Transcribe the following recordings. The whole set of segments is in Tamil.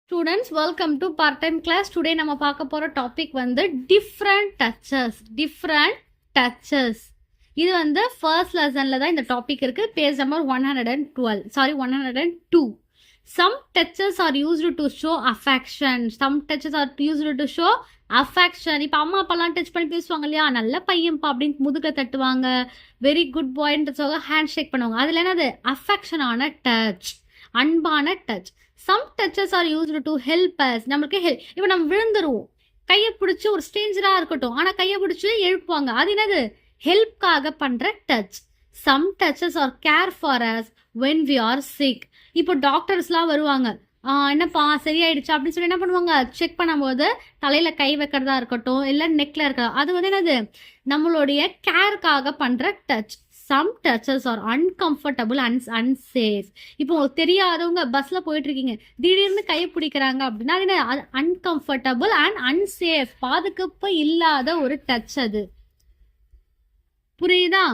Students welcome to part time class. Today நம்ம பார்க்க போகிற டாபிக் வந்து டிஃப்ரெண்ட் டச்சஸ். இது வந்து ஃபர்ஸ்ட் லெசனில் தான் இந்த டாபிக் இருக்குது. Page number 102. Some touches are used to show affection. இப்போ அம்மா அப்பாலாம் டச் பண்ணி பேசுவாங்க இல்லையா, நல்ல பையன்ப்பா அப்படின்னு முதுக தட்டுவாங்க, வெரி குட் பாய்ன்ற ஹேண்ட் ஷேக் பண்ணுவாங்க. அதில் என்னது அஃபெக்ஷனான டச், அன்பான touch. Some touches are used to help us. நம்மளுக்கு ஹெல்ப். இப்போ நம்ம விழுந்துருவோம், கையை பிடிச்சி ஒரு ஸ்ட்ரேஞ்சராக இருக்கட்டும், ஆனால் கையை பிடிச்சி எழுப்புவாங்க. அது என்னது ஹெல்ப்காக பண்ணுற touch. Some touches are care for us when we are sick. இப்போ டாக்டர்ஸ்லாம் வருவாங்க, என்னப்பா சரியாயிடுச்சா அப்படின்னு சொல்லி என்ன பண்ணுவாங்க, செக் பண்ணும்போது தலையில் கை வைக்கிறதா இருக்கட்டும், இல்லை நெக்கில் இருக்கிறதா, அது வந்து என்னது நம்மளுடைய கேருக்காக பண்ணுற touch. Some touches are uncomfortable and unsafe. இப்போ உங்களுக்கு தெரியாதவங்க பஸ்ஸில் போயிட்டு இருக்கீங்க, திடீர்னு கையை பிடிக்கிறாங்க அப்படின்னா அது என்ன, அது அன்கம்ஃபர்டபுள் அண்ட் அன்சேஃப், பாதுகாப்பு இல்லாத ஒரு டச். அது புரியுதா?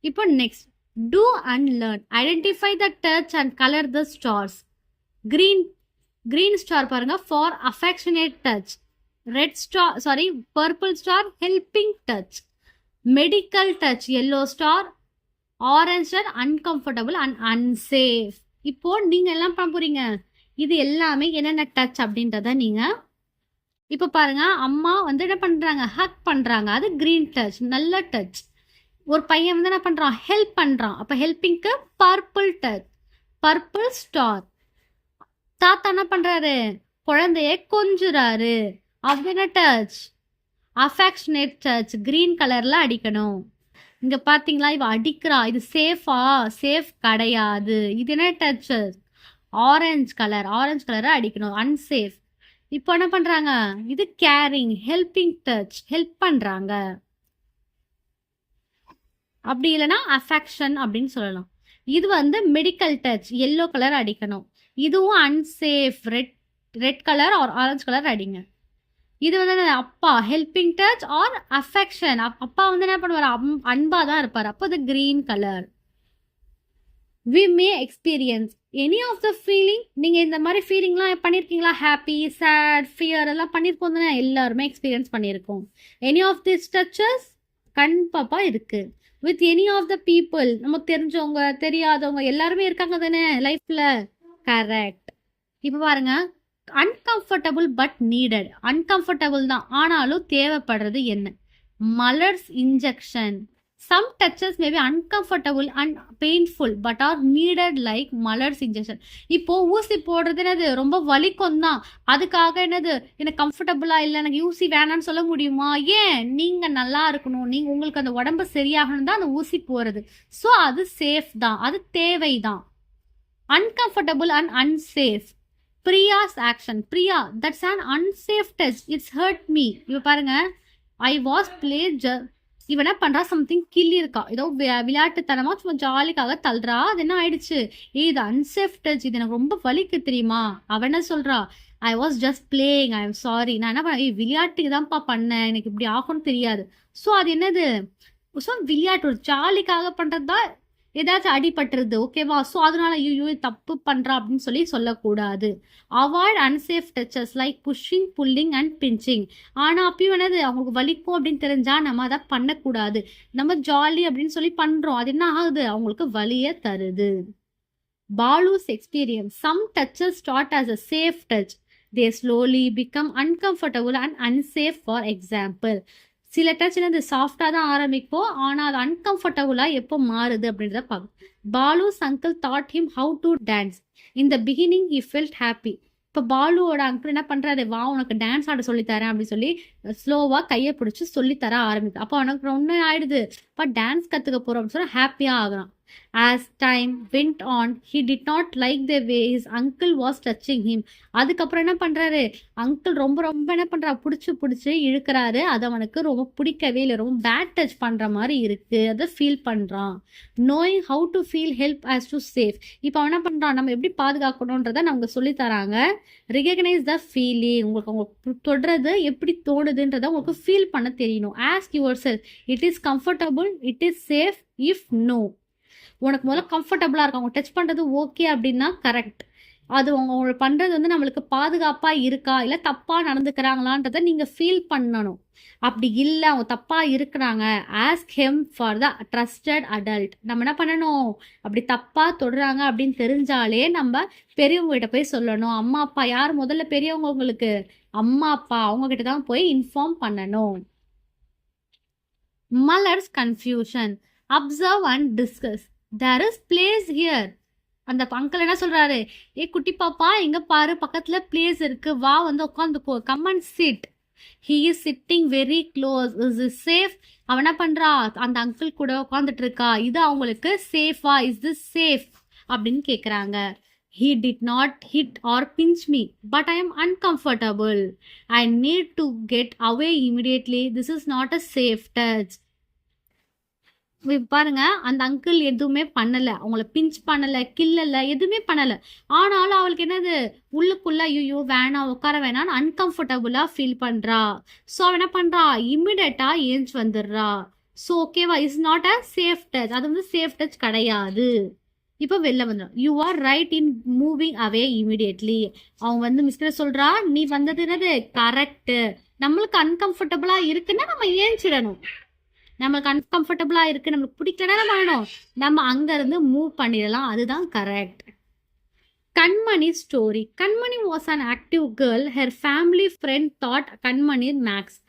இப்போ next, do and learn. Identify the touch and colour the stars. Green star பாருங்க, for affectionate touch. Purple star helping touch. Medical touch yellow star. Orange star uncomfortable and unsafe. இப்போ நீங்க எல்லாம் பண்ண போறீங்க, இது எல்லாமே என்னென்ன டச் அப்படின்றத நீங்க இப்போ பாருங்க. அம்மா வந்து என்ன பண்றாங்க, ஹக் பண்றாங்க, அது கிரீன் டச், நல்ல டச். ஒரு பையன் வந்து என்ன பண்றான், ஹெல்ப் பண்றான், அப்ப ஹெல்பிங்க்கு பர்பிள் டச், பர்பிள் ஸ்டார். தாத்தா என்ன பண்றாரு, குழந்தைய கொஞ்சுறாரு, அது என்ன டச், அஃபெக்ஷனேட் டச், கிரீன் கலர்ல அடிக்கணும். இங்க பாத்தீங்களா, இவ அடிக்கிறா, இது சேஃபா, சேஃப் கிடையாது. இது என்ன டச், ஆரஞ்சு கலரை அடிக்கணும், அன்சேஃப். இப்போ என்ன பண்றாங்க, இது கேரிங், ஹெல்பிங் டச், ஹெல்ப் பண்றாங்க. அப்படி இல்லைன்னா அஃபெக்ஷன் அப்படின்னு சொல்லலாம். இது வந்து மெடிக்கல் டச், எல்லோ கலர் அடிக்கணும். இதுவும் unsafe, red colour or orange colour அடிங்க. இது வந்து அப்பா ஹெல்பிங் டச் ஆர் அஃபெக்ஷன். அப்பா வந்து என்ன பண்ணுவார், அன்பா தான் இருப்பார், அப்போ அது green colour. We may experience any of the feeling. நீங்கள் இந்த மாதிரி ஃபீலிங்லாம் பண்ணியிருக்கீங்களா, ஹாப்பி, சேட், ஃபியர் எல்லாம் பண்ணியிருக்கோம் தானே, எல்லாருமே எக்ஸ்பீரியன்ஸ் பண்ணியிருக்கோம். எனி ஆஃப் திஸ் டச்சஸ் கண்டிப்பாக இருக்கு. With any of the people, நமக்கு தெரிஞ்சவங்க தெரியாதவங்க எல்லாருமே இருக்காங்க தானே லைஃப்ல. கரெக்ட். இப்போ பாருங்க, அன்கம்ஃபர்டபுள் பட் நீடட். அன்கம்ஃபர்டபுள் தான், ஆனாலும் தேவைப்படுறது என்ன, Malar's injection. Some touches may be uncomfortable and painful but are needed like Malar's injection. இப்போ ஊசி போடுறது என்னது ரொம்ப வலிக்கும் தான், அதுக்காக என்னது எனக்கு கம்ஃபர்டபுளா இல்லை, எனக்கு ஊசி வேணான்னு சொல்ல முடியுமா? ஏன், நீங்க நல்லா இருக்கணும், நீங்க உங்களுக்கு அந்த உடம்பு சரியாகணும் தான் அந்த ஊசி போறது. ஸோ அது சேஃப் தான், அது தேவைதான். Uncomfortable and unsafe. Priya's action. Priya, that's an unsafe touch, it's hurt me. இப்போ பாருங்க, ஐ வாஸ் இவன் என்ன பண்றா, சம்திங் கிள்ளி இருக்கா, ஏதோ விளையாட்டுத்தனமா சும்மா ஜாலிக்காக தள்ளுறா, அது என்ன ஆயிடுச்சு, இது அன்சேஃப் டச், இது எனக்கு ரொம்ப வலிக்கு தெரியுமா. அவன் என்ன சொல்றா, I was just playing, I am sorry, நான் என்ன பண்ண, விளையாட்டுக்கு தான்ப்பா பண்ணேன், எனக்கு இப்படி ஆகும்னு தெரியாது. ஸோ அது என்னது, ஸோ விளையாட்டு ஒரு ஜாலிக்காக பண்றது தான், ஏதாச்சும் அடிபட்டுருது, ஓகேவா. ஸோ அதனால ஐயோ தப்பு பண்றா அப்படின்னு சொல்லி சொல்லக்கூடாது. Avoid unsafe touches like pushing, pulling and pinching. ஆனா அப்பயும் என்னது, அவங்களுக்கு வலிக்கும் அப்படின்னு தெரிஞ்சா நம்ம அதை பண்ணக்கூடாது. நம்ம ஜாலி அப்படின்னு சொல்லி பண்றோம், அது என்ன ஆகுது, அவங்களுக்கு வலியை தருது. Balu's experience. Some touches start as a safe touch, they slowly become uncomfortable and unsafe. For example, சில டச் என்னது சாஃப்டாக தான் ஆரம்பிக்கும், ஆனால் அது அன்கம்ஃபர்டபுளாக எப்போ மாறுது அப்படின்றத பார்க்கும். Balu's uncle taught him how to dance. In the beginning he felt happy. இப்போ பாலுவோட அங்கிள் என்ன பண்ணுறாரு, வா உனக்கு டான்ஸ் ஆட சொல்லித்தரேன் அப்படின்னு சொல்லி ஸ்லோவாக கையை பிடிச்சி சொல்லித்தர ஆரம்பிக்கும். அப்போ அவனுக்கு ஒன்று ஆயிடுது, இப்போ டான்ஸ் கற்றுக்க போகிறோம் அப்படின்னு சொல்லி ஹாப்பியாக ஆகுறான். As time went on, he did not like the way his uncle was touching him. அதுக்கப்புறம் என்ன பண்றாரு, அங்கிள் ரொம்ப ரொம்ப என்ன பண்றா, பிடிச்சி இழுக்கிறாரு, அது அவனுக்கு ரொம்ப பிடிக்கவே இல்லை, ரொம்ப பேட் டச் பண்ற மாதிரி இருக்கு, அதை ஃபீல் பண்றான். knowing how to feel help as to safe. இப்போ அவன் என்ன பண்றான், நம்ம எப்படி பாதுகாக்கணும்ன்றத நமக்கு சொல்லி தராங்க. recognize the feeling. உங்களுக்கு தொடுறது எப்படி தோணுதுன்றத உங்களுக்கு ஃபீல் பண்ண தெரியணும். ask yourself, it is comfortable, it is safe. if no, உனக்கு முதல்ல கம்ஃபர்டபுளாக இருக்கும், அவங்க டச் பண்ணுறது ஓகே அப்படின்னா கரெக்ட். அது அவங்க பண்றது வந்து நம்மளுக்கு பாதுகாப்பா இருக்கா, இல்ல தப்பா நடந்துக்கிறாங்களான்றத நீங்க ஃபீல் பண்ணணும். அப்படி இல்ல அவங்க தப்பா இருக்கிறாங்க, ask him for the trusted adult. நம்ம என்ன பண்ணணும்? அப்படி தப்பா தொடுறாங்க அப்படின்னு தெரிஞ்சாலே நம்ம பெரியவங்க கிட்ட போய் சொல்லணும். அம்மா, அப்பா யார் முதல்ல பெரியவங்க உங்களுக்கு? அம்மா, அப்பா அவங்க கிட்ட தான் போய் இன்ஃபார்ம் பண்ணணும். Muller's confusion. Observe and discuss. There is place here. அந்த அங்கிள் என்ன சொல்றாரு? ஏ குட்டி பாப்பா, இங்க பாரு, பக்கத்துல பிளேஸ் இருக்கு, வா வந்து உட்காந்துக்கோ, come and sit. He is sitting very close. Is is safe? அவன் என்ன பண்றா? அந்த அங்கிள் கூட உட்காந்துட்டு இருக்கா. இது அவங்களுக்கு சேஃபா? இஸ் திஸ் சேஃப் அப்படின்னு கேக்குறாங்க. He did not hit or pinch me, but I am uncomfortable. I need to get away immediately. This is not a safe touch. பாருங்க, அந்த அங்கிள் எதுவுமே பண்ணல, அவங்கள பிஞ்ச் பண்ணல, கில்லல, எதுவுமே பண்ணல. ஆனாலும் அவளுக்கு என்னது உள்ளுக்குள்ள, ஐயோ வேணாம், உட்கார வேணாம்னு அன்கம்ஃபர்டபுளா ஃபீல் பண்றா. ஸோ அவன் என்ன பண்றா? இமிடியட்டா ஏஞ்சி வந்துடுறா. ஸோ ஓகேவா? Is not a safe touch. அது வந்து சேஃப் டச் கிடையாது. இப்போ வெளில வந்துடும். You are right in moving away immediately. அவங்க வந்து மிஸ்டர் சொல்றா, நீ வந்தது என்னது கரெக்ட். நம்மளுக்கு அன்கம்ஃபர்டபுளா இருக்குன்னா நம்ம ஏஞ்சிடணும். நம்மளுக்கு அன்கம்ஃபர்டபுளா இருக்கு, நம்மளுக்கு பிடிக்கலன்னா நம்ம வேணும், நம்ம அங்க இருந்து மூவ் பண்ணிடலாம். அதுதான் correct. Kanmani story. Kanmani was an active girl. Her family friend thought Kanmani maths.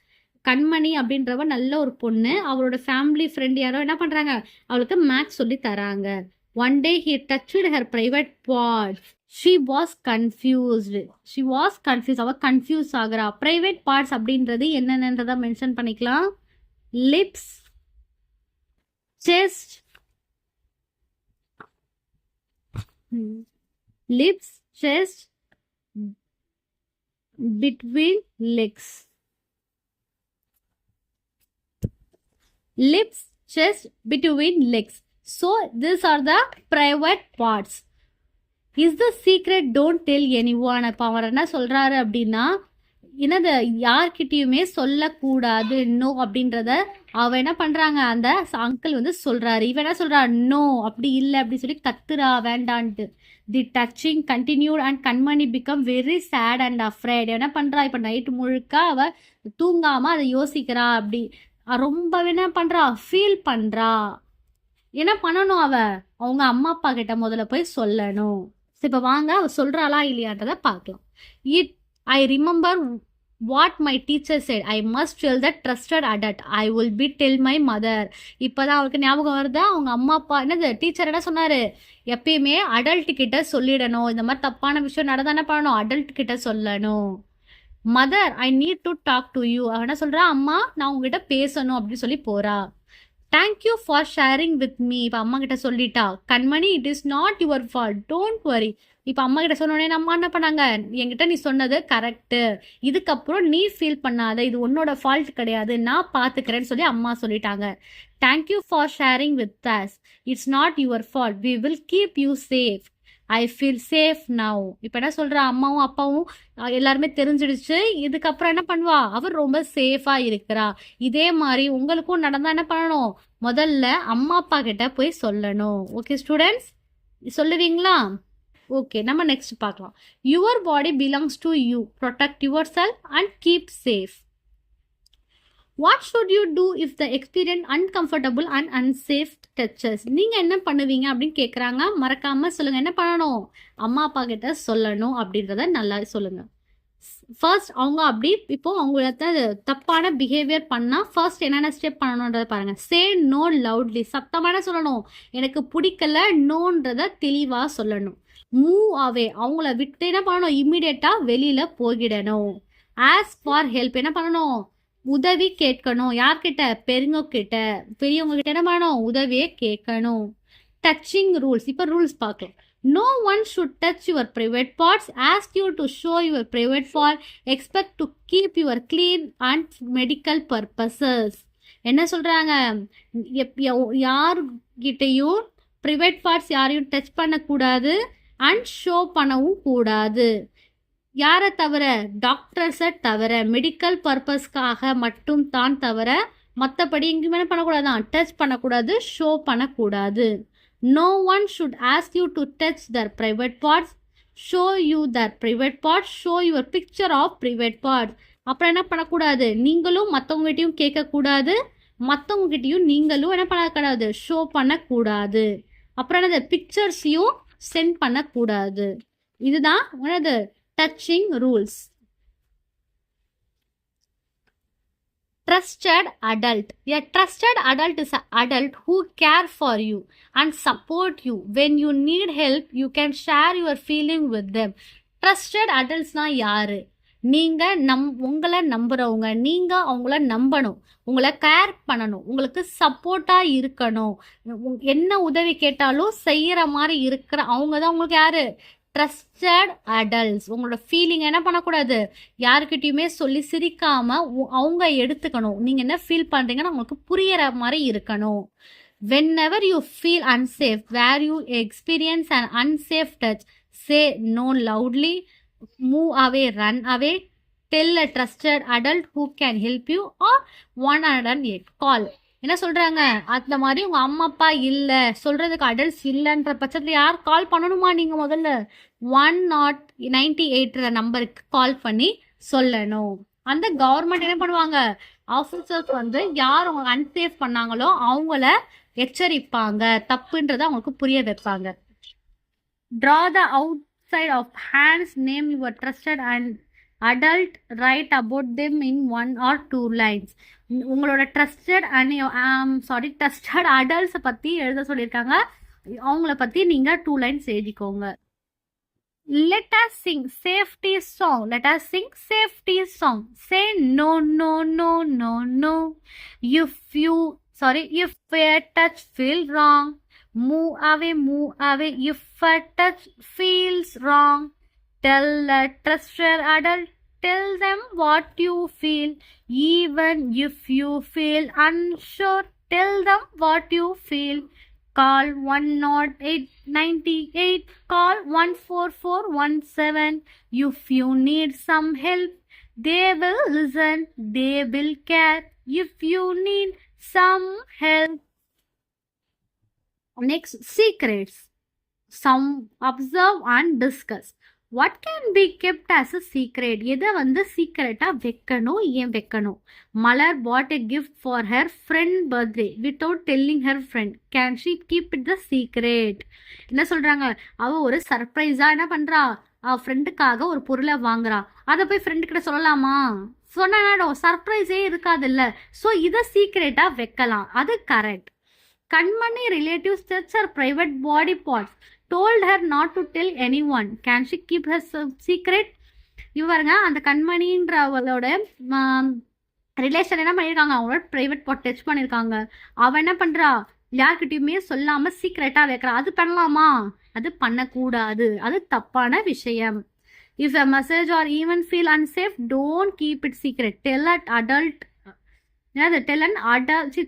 கண்மணி அப்படின்றவ நல்ல ஒரு பொண்ணு. அவளோட ஃபேமிலி ஃப்ரெண்ட் யாரோ என்ன பண்றாங்க? அவளுக்கு மேக்ஸ் சொல்லி தராங்க. One day he touched her private parts. She was confused. அவ கன்ஃபியூஸ் ஆகுறா. பிரைவேட் பார்ட்ஸ் அப்படின்றது என்னென்னன்றத மென்ஷன் பண்ணிக்கலாம். Lips, chest, between legs. Lips, chest, between legs. So these are the private parts. Is the secret? Don't tell anyone. அப்போ அவர் என்ன சொல்றாரு அப்படின்னா, என்னது யார்கிட்டயுமே சொல்லக்கூடாது, நோ அப்படின்றத அவ என்ன பண்றாங்க, அந்த அங்கிள் வந்து சொல்றாரு. இவன் என்ன சொல்றா? நோ, அப்படி இல்லை அப்படி சொல்லி கத்துறா வேண்டான்ட்டு. தி touching continued and Kanmani become very sad and afraid. என்ன பண்றா? இப்போ நைட்டு முழுக்க அவ தூங்காம அதை யோசிக்கிறா. அப்படி ரொம்ப என்ன பண்றா? ஃபீல் பண்றா. என்ன பண்ணணும்? அவங்க அம்மா அப்பா கிட்ட முதல்ல போய் சொல்லணும். இப்போ வாங்க அவ சொல்றாளா இல்லையான்றத பார்க்கலாம். I remember what my teacher set. I must tell the trusted adult. I will be tell my mother. இப்போதான் அவளுக்கு ஞாபகம் வருதா? அவங்க அம்மா அப்பா என்னது டீச்சர் என்ன சொன்னாரு? எப்பயுமே அடல்ட் கிட்ட சொல்லிடணும். இந்த மாதிரி தப்பான விஷயம் நடந்தா என்ன பண்ணணும்? அடல்ட் கிட்ட சொல்லணும். Mother, I need to talk to you. அவ என்ன சொல்றா? அம்மா, நான் உங்ககிட்ட பேசணும் அப்படின்னு சொல்லி போறா. Thank you for sharing with me. இப்போ அம்மா கிட்ட சொல்லிட்டா. கண்மணி, it is not your fault, don't worry. இப்போ அம்மா கிட்ட சொன்னோடனே அம்மா என்ன பண்ணாங்க? என்கிட்ட நீ சொன்னது கரெக்டு, இதுக்கப்புறம் நீ ஃபீல் பண்ணாத, இது உன்னோட ஃபால்ட் கிடையாது, நான் பார்த்துக்கிறேன்னு சொல்லி அம்மா சொல்லிட்டாங்க. Thank you for sharing with us. It's not your fault, we will keep you safe. I feel safe now. இப்போ என்ன சொல்கிறா? அம்மாவும் அப்பாவும் எல்லாருமே தெரிஞ்சிடுச்சு, இதுக்கப்புறம் என்ன பண்ணுவா? அவர் ரொம்ப சேஃபாக இருக்கிறா. இதே மாதிரி உங்களுக்கும் நடந்தால் என்ன பண்ணணும்? முதல்ல அம்மா அப்பா கிட்ட போய் சொல்லணும். ஓகே ஸ்டூடெண்ட்ஸ், சொல்லுவீங்களா? ஓகே, நம்ம நெக்ஸ்ட் பார்க்கலாம். Your body belongs to you. Protect yourself and keep safe. What should you do if the experience uncomfortable and unsafe touches? நீங்கள் என்ன பண்ணுவீங்க அப்படின்னு கேட்குறாங்க. மறக்காமல் சொல்லுங்கள். என்ன பண்ணணும்? அம்மா அப்பா கிட்ட சொல்லணும் அப்படின்றத நல்லா சொல்லுங்கள். ஃபர்ஸ்ட் அவங்க அப்படி இப்போ அவங்கள தப்பான பிஹேவியர் பண்ணால் ஃபர்ஸ்ட் என்னென்ன ஸ்டெப் பண்ணணுன்றத பாருங்கள். Say no loudly. சத்தமான சொல்லணும். எனக்கு பிடிக்கல, நோன்றத தெளிவாக சொல்லணும். Move away. அவங்கள விட்டு என்ன பண்ணணும்? இம்மிடியட்டாக வெளியில் போகிடணும். Ask for help. என்ன பண்ணணும்? உதவி கேட்கணும். யார்கிட்ட? பெரியவங்க கிட்ட என்ன பண்ணணும்? உதவியே கேட்கணும். Touching rules. இப்போ ரூல்ஸ் பார்க்கலாம். No one should touch your private parts, ask you to show your private part, expect to keep your clean and medical purposes. என்ன சொல்றாங்க? யார்கிட்டையும் ப்ரைவேட் பார்ட்ஸ் யாரையும் டச் பண்ணக்கூடாது அண்ட் ஷோ பண்ணவும் கூடாது. யாரை தவிர? டாக்டர்ஸை தவிர, மெடிக்கல் பர்பஸ்க்காக மட்டும் தான் தவிர, மற்றபடி எங்கேயுமே பண்ணக்கூடாதான், டச் பண்ணக்கூடாது, ஷோ பண்ணக்கூடாது. No one should ask you to touch their private parts, show you their private part, show your picture of private part. அப்புறம் என்ன பண்ணக்கூடாது, நீங்களும் மற்றவங்ககிட்டையும் கேட்கக்கூடாது, மற்றவங்ககிட்டையும் நீங்களும் என்ன பண்ணக்கூடாது, ஷோ பண்ணக்கூடாது. அப்புறம் என்னது, பிக்சர்ஸையும் சென்ட் பண்ணக்கூடாது. இதுதான் என்னது, touching rules. Trusted adult. A trusted adult is an adult who care for you and support you. When you need help, you can share your feeling with them. Trusted adultsனா யாரு? நீங்க உங்களை நம்புறவங்க, நீங்க அவங்கள நம்பணும், உங்களை கேர் பண்ணணும், உங்களுக்கு சப்போர்ட்டா இருக்கணும், என்ன உதவி கேட்டாலும் செய்யற மாதிரி இருக்கிற அவங்க தான் உங்களுக்கு யாரு, ட்ரஸ்டட் அடல்ட்ஸ். உங்களோட ஃபீலிங் என்ன பண்ணக்கூடாது, யாருக்கிட்டையுமே சொல்லி சிரிக்காம அவங்க எடுத்துக்கணும். நீங்க என்ன ஃபீல் பண்றீங்கன்னு அவங்களுக்கு புரியற மாதிரி இருக்கணும். whenever you feel unsafe, where you experience an unsafe touch, say no loudly, move away, run away, tell a trusted adult who can help you, or 108 call. என்ன சொல்றாங்க, அந்த மாதிரி உங்க அம்மா அப்பா இல்ல சொல்றதுக்கு அடல்ட்ஸ் இல்லைன்ற பட்சத்துல யார் கால் பண்ணணுமா, நீங்க முதல்ல 198 நம்பருக்கு கால் பண்ணி சொல்லணும். அந்த கவர்மெண்ட் என்ன பண்ணுவாங்க, ஆஃபீஸர்ஸ் வந்து யார் அவங்க அன்சேஃப் பண்ணாங்களோ அவங்கள எச்சரிப்பாங்க, தப்புன்றதை அவங்களுக்கு புரிய வைப்பாங்க. Draw the outside of hands, name your trusted and adult, write about them in 1 or 2 lines. உங்களோட ட்ரஸ்டட் ட்ரஸ்டட் அடல்ட்ஸை பற்றி எழுத சொல்லியிருக்காங்க, அவங்கள பற்றி நீங்கள் 2 lines எழுதிக்கோங்க. Let us sing safety song. Let us sing safety song. Say no, no, no, no, no. If a touch feels wrong, move away. If a touch feels wrong, tell a trusted adult, tell them what you feel. Even if you feel unsure, tell them what you feel. Call 10898, call 14417. If you need some help, they will listen, they will care. If you need some help. Next, secrets. Some observe and discuss. What can be kept as a secret? எதை வந்து சீக்ரெட்டாக வைக்கணும், ஏன் வைக்கணும்? மலர் bought a gift for her friend birthday without telling her friend. Can she keep it the secret? என்ன சொல்கிறாங்க, அவள் ஒரு சர்ப்ரைஸாக என்ன பண்ணுறா, அவள் ஃப்ரெண்டுக்காக ஒரு பொருளை வாங்குறா, அதை போய் ஃப்ரெண்டுக்கிட்ட சொல்லலாமா? சொன்னா சர்ப்ரைஸே இருக்காதுல்ல. ஸோ இதை சீக்ரெட்டாக வைக்கலாம், அது correct. Kanmani relatives touch her private body parts, told her not to tell anyone. Can she keep her secret? இவருங்க அந்த கண்மணின்றவளோட ரிலேஷன் என்ன பண்ணியிருக்காங்க, அவங்களோட ப்ரைவேட் பார்ட் டச் பண்ணியிருக்காங்க, அவள் என்ன பண்ணுறா, யார்கிட்டையுமே சொல்லாமல் சீக்ரெட்டாக வைக்கிறா, அது பண்ணலாமா? அது பண்ணக்கூடாது, அது தப்பான விஷயம். If a message or even feel unsafe, don't keep it secret. Tell an adult,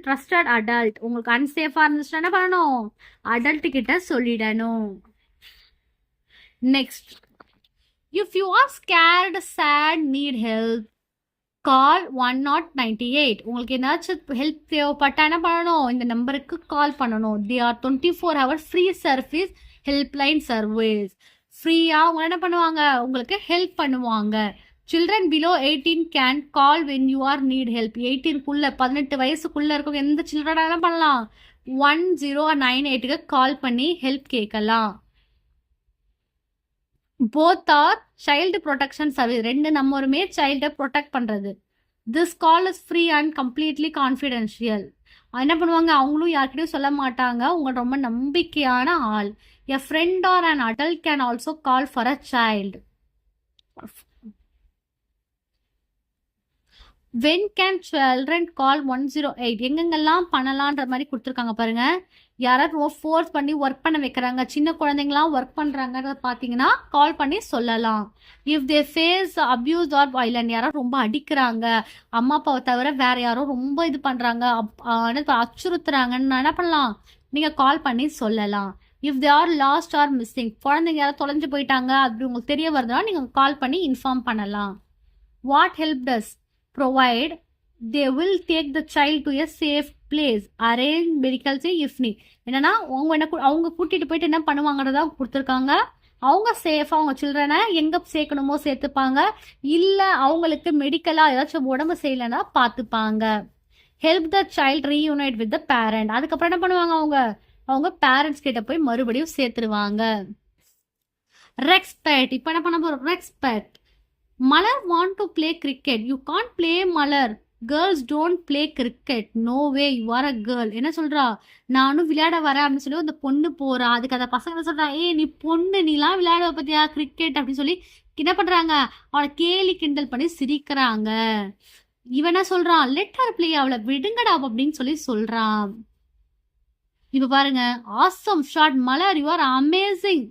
trusted adult. உங்களுக்கு அன்சேஃபாக இருந்துச்சுன்னா என்ன பண்ணணும், அடல்ட் கிட்ட சொல்லிடணும். Next, if you are scared, sad, need help, call 198. உங்களுக்கு ஏதாச்சும் ஹெல்ப் தேவைப்பட்டா என்ன பண்ணணும், இந்த நம்பருக்கு கால் பண்ணணும். They are 24 hours free service, helpline service. ஃப்ரீயாக அவங்க என்ன பண்ணுவாங்க, உங்களுக்கு ஹெல்ப் பண்ணுவாங்க. Children below 18 can call when you are need help. 18 வயசுக்குள்ள இருக்கவங்க எந்த சில்ட்ரன் என்ன பண்ணலாம், 1098க்கு கால் பண்ணி ஹெல்ப் கேட்கலாம். Both are child protection service, 2 நம்பருமே சைல்டை ப்ரொடெக்ட் பண்ணுறது. This call is free and completely confidential. என்ன பண்ணுவாங்க, அவங்களும் யார்கிட்டையும் சொல்ல மாட்டாங்க, உங்க ரொம்ப நம்பிக்கையான ஆள். A friend or an adult can also call for a child. When can children call 108? எங்கெங்கெல்லாம் பண்ணலான்ற மாதிரி கொடுத்துருக்காங்க பாருங்க. யாராவது ரொம்ப ஃபோர்ஸ் பண்ணி ஒர்க் பண்ண வைக்கிறாங்க, சின்ன குழந்தைங்களாம் ஒர்க் பண்ணுறாங்கன்றத பார்த்தீங்கன்னா கால் பண்ணி சொல்லலாம். If they face abuse or violent, யாராவது ரொம்ப அடிக்கிறாங்க, அம்மா அப்பாவை தவிர வேற யாரோ ரொம்ப இது பண்ணுறாங்க, அச்சுறுத்துறாங்கன்னு என்ன பண்ணலாம், நீங்கள் கால் பண்ணி சொல்லலாம். If they are last are missing, குழந்தைங்க யாராவது தொலைஞ்சு போயிட்டாங்க அப்படி உங்களுக்கு தெரிய வருதுன்னா நீங்கள் கால் பண்ணி இன்ஃபார்ம் பண்ணலாம். What help does provide? They will take the child to a safe place, arrange medical say if need. என்னன்னா அவங்க கூட்டிட்டு போயிட்டு என்ன பண்ணுவாங்கறதா கொடுத்துருக்காங்க. அவங்க சேஃபாக அவங்க சில்ட்ரனை எங்கே சேர்க்கணுமோ சேர்த்துப்பாங்க, இல்லை அவங்களுக்கு மெடிக்கலாக ஏதாச்சும் உடம்பு செய்யலைன்னா பார்த்துப்பாங்க. Help the child reunite with the parent. அதுக்கப்புறம் என்ன பண்ணுவாங்க, அவங்க பேரண்ட்ஸ் கிட்ட போய் மறுபடியும் சேர்த்துருவாங்க. ரெஸ்பெக்ட். இப்போ என்ன பண்ண போகிறோம், respect. Malar want to play cricket. You can't play Malar. Girls don't play cricket. No way, you are a girl. என்ன சொல்றா, நானும் விளையாட வரேன் அப்படின்னு சொல்லி அந்த பொண்ணு போறா. அதுக்கு அந்த பசங்க என்ன சொல்றா, ஏ நீ பொண்ணு, நீலாம் விளையாட பத்தியா கிரிக்கெட் அப்படின்னு சொல்லி என்ன பண்றாங்க, அவளை கேலி கிண்டல் பண்ணி சிரிக்கிறாங்க. இவன் என்ன சொல்றான், லெட்டர் பிளே, அவளை விடுங்கடா அப்படின்னு சொல்லி சொல்றான். இப்ப பாருங்க, awesome shot Malar, you are amazing.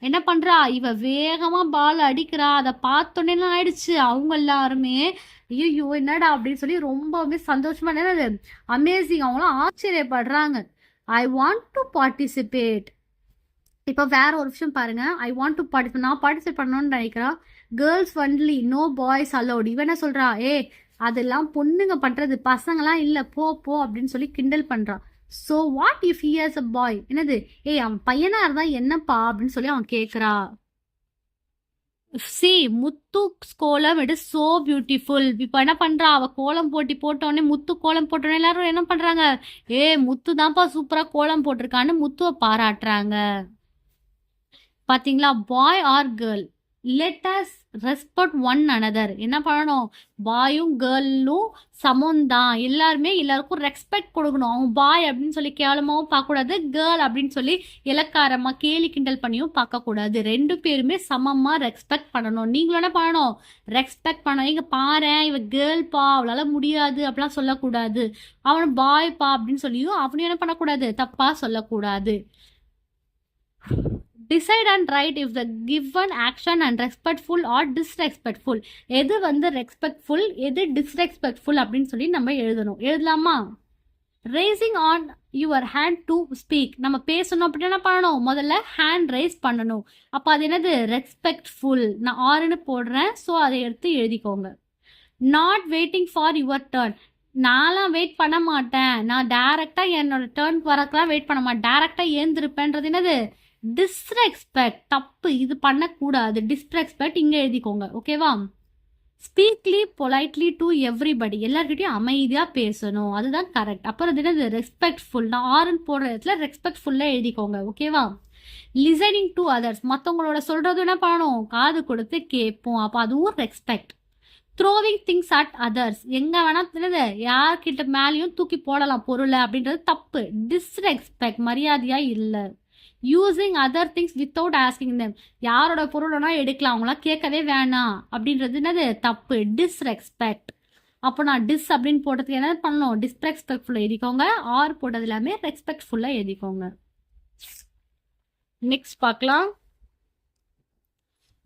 என்ன பண்றா, இவ வேகமா பால் அடிக்கிறா. அதை பார்த்தோன்னே ஆயிடுச்சு அவங்க எல்லாருமே, ஐயோ என்னடா அப்படின்னு சொல்லி ரொம்பவே சந்தோஷமா, என்னது அமேசிங், அவங்களாம் ஆச்சரியப்படுறாங்க. I want to participate. இப்போ வேற ஒரு விஷயம் பாருங்க, ஐ வாண்ட் டு பார்ட்டிசிபேட், நான் பார்ட்டிசிபேட் பண்ணணும்னு நினைக்கிறேன். Girls only, no boys allowed. இவன் என்ன சொல்றா, அதெல்லாம் பொண்ணுங்க பண்றது, பசங்களாம் இல்ல, போ போ அப்படின்னு சொல்லி கிண்டல் பண்றான். So what if he has a boy. என்னது, அவன் பையனா இருந்தா என்னப்பா அப்படின்னு சொல்லி அவன் கேட்குறா. சி முத்து கோலம், இட் இஸ் சோ பியூட்டிஃபுல். இப்போ என்ன பண்றா, அவ கோலம் போட்டி போட்டோடனே, முத்து கோலம் போட்டோடனே எல்லாரும் என்ன பண்றாங்க, முத்து தான்ப்பா சூப்பரா கோலம் போட்டிருக்கான்னு முத்துவை பாராட்டுறாங்க. பாத்தீங்களா, boy or girl, let us respect one another. என்ன பண்ணணும், பாயும் கேர்ளும் சமம் தான், எல்லாருமே எல்லாருக்கும் ரெஸ்பெக்ட் கொடுக்கணும். அவங்க பாய் அப்படின்னு சொல்லி கேவலமாவும் பார்க்கக்கூடாது, கேர்ள் அப்படின்னு சொல்லி இலக்காரமாக கேலி கிண்டல் பண்ணியும் பார்க்கக்கூடாது. ரெண்டு பேருமே சமமாக ரெஸ்பெக்ட் பண்ணணும். நீங்களும் என்ன பண்ணணும், ரெஸ்பெக்ட் பண்ணணும். இங்கே பாரு, இவ கேர்ள்பா, அவளால் முடியாது அப்படிலாம் சொல்லக்கூடாது. அவன் பாய்ப்பா அப்படின்னு சொல்லியும் அவனையும் என்ன பண்ணக்கூடாது, தப்பாக சொல்லக்கூடாது. Decide and write if the given action and respectful or disrespectful. எது வந்து ரெஸ்பெக்ட்ஃபுல், எது டிஸ்ரெஸ்பெக்ட்ஃபுல் அப்படின்னு சொல்லி நம்ம எழுதணும். எழுதலாமா, raising on your hand to speak. நம்ம பேசணும் அப்படின்னா என்ன பண்ணணும், முதல்ல ஹேண்ட் ரைஸ் பண்ணணும். அப்போ அது என்னது, ரெஸ்பெக்ட்ஃபுல். நான் ஆறுன்னு போடுறேன், ஸோ அதை எடுத்து எழுதிக்கோங்க. Not waiting for your turn. நான்லாம் வெயிட் பண்ண மாட்டேன், நான் டேரெக்டாக என்னோட டர்ன் வரக்கெல்லாம் வெயிட் பண்ண மாட்டேன், டேரெக்டாக ஏந்திருப்பேன்றது என்னது, டிஸ்ரெஸ்பெக்ட். தப்பு, இது பண்ணக்கூடாது. டிஸ்ரெஸ்பெக்ட் இங்கே எழுதிக்கோங்க, ஓகேவா. ஸ்பீக்லி பொலைட்லி டு எவ்ரிபடி. எல்லார்கிட்டையும் அமைதியாக பேசணும், அதுதான் கரெக்ட். அப்புறம் என்னது, ரெஸ்பெக்ட்ஃபுல். நான் ஆறுன்னு போடுற இடத்துல ரெஸ்பெக்ட்ஃபுல்லாக எழுதிக்கோங்க, ஓகேவா. Listening to others. மற்றவங்களோட சொல்கிறது என்ன பண்ணணும், காது கொடுத்து கேட்போம், அப்போ அதுவும் respect. Throwing things at others. எங்கே வேணா தெரியுது, யார்கிட்ட மேலேயும் தூக்கி போடலாம் பொருளை, அப்படின்றது தப்பு, டிஸ்ரெஸ்பெக்ட், மரியாதையாக இல்லை. Using other things without asking them. யாரோட பொருள்னா எடுக்கலாம், அவங்களாம் கேட்கவே வேணாம் அப்படின்றது என்னது, தப்பு, டிஸ்ரெஸ்பெக்ட். அப்போ நான் டிஸ் அப்படின்னு போட்டதுக்கு என்ன பண்ணணும், டிஸ்ரெஸ்பெக்ட்ஃபுல்லாக எழுதிக்கோங்க. ஆர் போட்டது எல்லாமே ரெஸ்பெக்ட்ஃபுல்லாக எழுதிக்கோங்க. நெக்ஸ்ட் பார்க்கலாம்.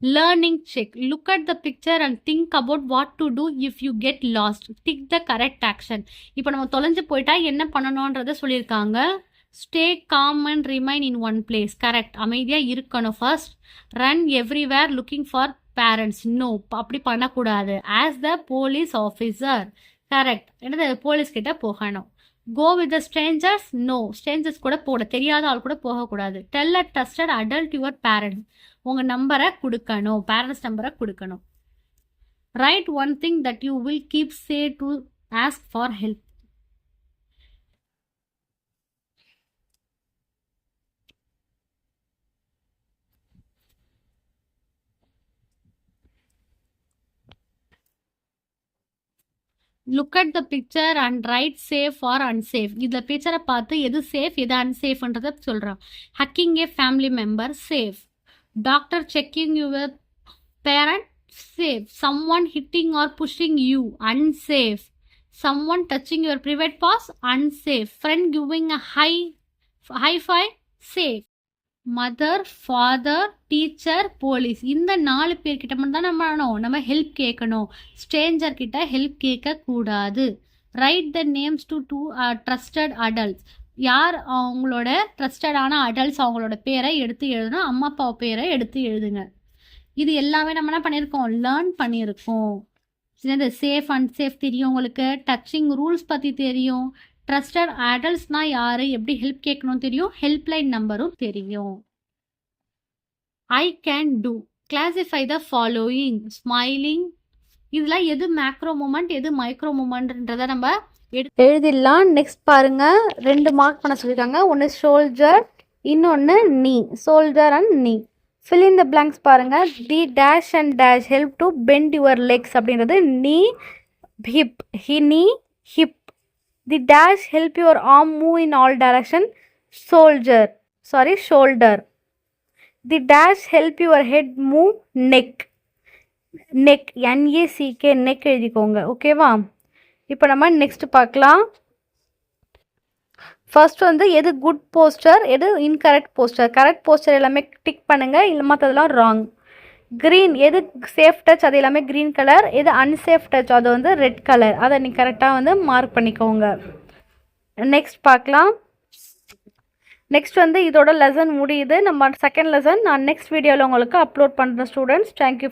Learning check. Look at the picture and think about what to do if you get lost. Tick the correct action. இப்போ நம்ம தொலைஞ்சு போயிட்டா என்ன பண்ணணுன்றத சொல்லியிருக்காங்க. Stay calm and remain in one place. Correct, அமைதியாக இருக்கணும். First, run everywhere looking for parents. No, அப்படி பண்ணக்கூடாது. Ask the police officer. Correct, என்னது, போலீஸ்கிட்ட போகணும். Go with the strangers. No, strangers கூட தெரியாத ஆள் கூட போகக்கூடாது. Tell a trusted adult your parents. உங்கள் நம்பரை கொடுக்கணும், பேரண்ட்ஸ் நம்பரை கொடுக்கணும். Write one thing that you will keep say to ask for help. Look at the picture and write safe or unsafe. இதில் பிக்சரை பார்த்து எது சேஃப் எது அன்சேஃப்ன்றதை சொல்கிறான். Hugging a family member, safe. Doctor checking your parent, safe. Someone hitting or pushing you, unsafe. Someone touching your private parts, unsafe. Friend giving a high five, safe. Mother, father, teacher, police. இந்த 4 பேர்கிட்ட மட்டும் தான் நம்ம ஹெல்ப் கேட்கணும். ஸ்ட்ரேஞ்சர் கிட்ட ஹெல்ப் கேட்கக்கூடாது. Right the names to trusted adults. யார் அவங்களோட ட்ரஸ்டடான அடல்ட்ஸ், அவங்களோட பேரை எடுத்து எழுதணும். அம்மா அப்பா பேரை எடுத்து எழுதுங்க. இது எல்லாமே நம்ம என்ன பண்ணியிருக்கோம், லேர்ன் பண்ணியிருக்கோம். சேஃப் அன்சேஃப் தெரியும் உங்களுக்கு, டச்சிங் ரூல்ஸ் பற்றி தெரியும், ட்ரஸ்டட் அடல்ட்ஸ்னால் யார், எப்படி ஹெல்ப் கேட்கணும் தெரியும், ஹெல்ப்லைன் நம்பரும் தெரியும். I can do. Classify the following. Smiling. இதில் எது மேக்ரோ மூமெண்ட் எது மைக்ரோ மூமெண்ட்ன்றதை நம்ம எழுதிடலாம். நெக்ஸ்ட் பாருங்க, 2 மார்க் பண்ண சொல்லியிருக்காங்க. ஒன்று ஷோல்டர், இன்னொன்று knee. Shoulder and knee. fill in the blanks பாருங்க. The dash and dash help to bend your legs அப்படின்றது knee hip. Knee hip. The dash help your arm move in all direction. Shoulder. The dash help your head move. Neck. NACK neck எழுதிக்கோங்க. ஓகேவா? இப்போ நம்ம நெக்ஸ்ட் பார்க்கலாம். ஃபர்ஸ்ட் வந்து எது குட் போஸ்டர், எது இன்கரெக்ட் போஸ்டர். கரெக்ட் போஸ்டர் எல்லாமே டிக் பண்ணுங்கள், இல்லை மற்றதெல்லாம் ராங். க்ரீன் எது சேஃப் டச், அது எல்லாமே க்ரீன் கலர். எது அன்சேஃப் டச், அது வந்து ரெட் கலர். அதை நீங்கள் கரெக்டாக வந்து மார்க் பண்ணிக்கோங்க. நெக்ஸ்ட் பார்க்கலாம். நெக்ஸ்ட் வந்து இதோட லெசன் முடியுது. நம்ம செகண்ட் லெசன் நான் நெக்ஸ்ட் வீடியோவில் உங்களுக்கு அப்லோட் பண்ணுறேன் ஸ்டூடெண்ட்ஸ். தேங்க்யூ.